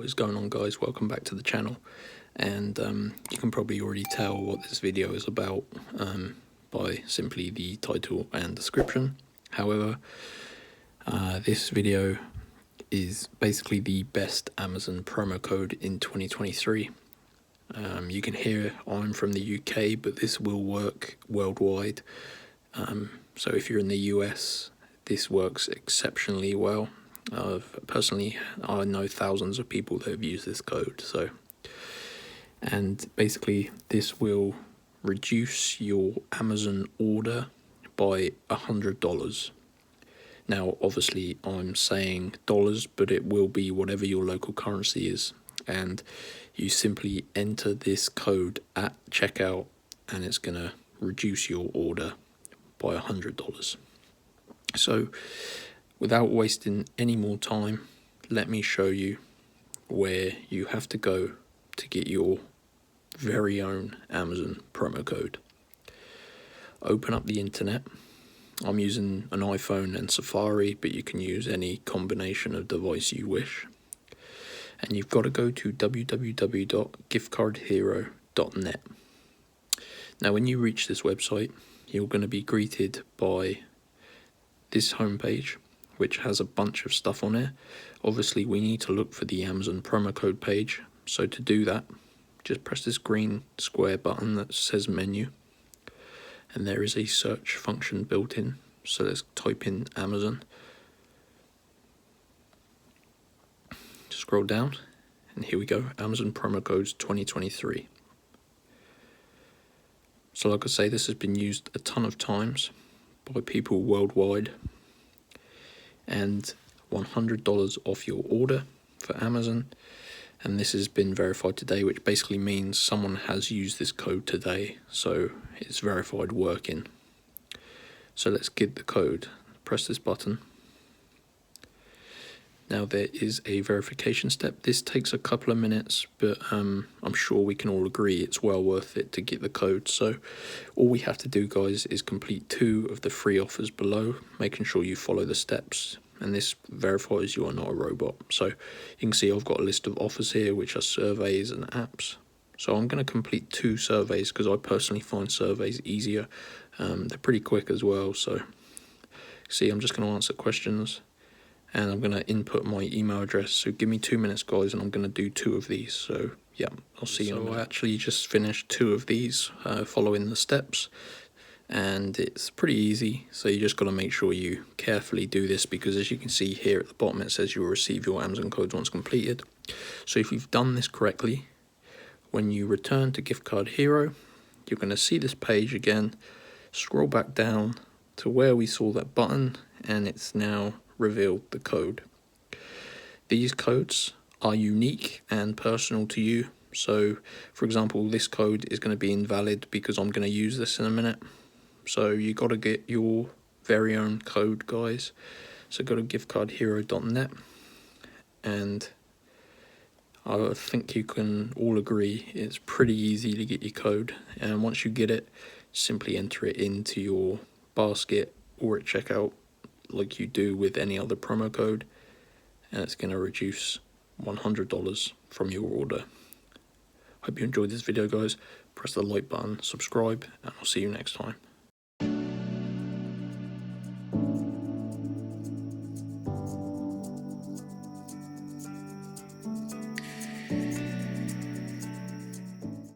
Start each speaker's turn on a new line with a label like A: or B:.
A: What is going on, guys? Welcome back to the channel. And you can probably already tell what this video is about by simply the title and description. However, this video is basically the best Amazon promo code in 2023. You can hear I'm from the UK, but this will work worldwide. So if you're in the US, this works exceptionally well. Personally, I know thousands of people that have used this code. And basically this will reduce your Amazon order by $100. Now, obviously I'm saying dollars, but it will be whatever your local currency is. And you simply enter this code at checkout and it's going to reduce your order by $100. So without wasting any more time, let me show you where you have to go to get your very own Amazon promo code. Open up the internet. I'm using an iPhone and Safari, but you can use any combination of device you wish. And you've got to go to www.giftcardhero.net. Now, when you reach this website, you're going to be greeted by this homepage, which has a bunch of stuff on it. Obviously, we need to look for the Amazon promo code page. So to do that, just press this green square button that says menu. And there is a search function built in. So let's type in Amazon. Scroll down, and here we go, Amazon promo codes 2023. So like I say, this has been used a ton of times by people worldwide, and $100 off your order for Amazon. And this has been verified today, which basically means someone has used this code today, so it's verified working. So let's get the code. Press this button. Now there is a verification step. This takes a couple of minutes, but I'm sure we can all agree it's well worth it to get the code. So all we have to do, guys, is complete 2 of the free offers below, making sure you follow the steps. And this verifies you are not a robot. So you can see I've got a list of offers here, which are surveys and apps. So I'm going to complete 2 surveys because I personally find surveys easier. They're pretty quick as well. So see, I'm just going to answer questions. And I'm going to input my email address. So give me 2 minutes, guys, and I'm going to do 2 of these. So yeah, I'll see you. So I actually just finished 2 of these following the steps. And it's pretty easy. So you just got to make sure you carefully do this, because as you can see here at the bottom, it says you'll receive your Amazon codes once completed. So if you've done this correctly, when you return to Gift Card Hero, you're going to see this page again. Scroll back down to where we saw that button, and it's now revealed the code. These codes are unique and personal to you. So for example, this code is going to be invalid because I'm going to use this in a minute. So you got to get your very own code, guys. So go to giftcardhero.net, and I think you can all agree it's pretty easy to get your code. And once you get it, simply enter it into your basket or at checkout, like you do with any other promo code, and it's going to reduce $100 from your order. Hope you enjoyed this video, guys. Press the like button, subscribe, and I'll see you next time.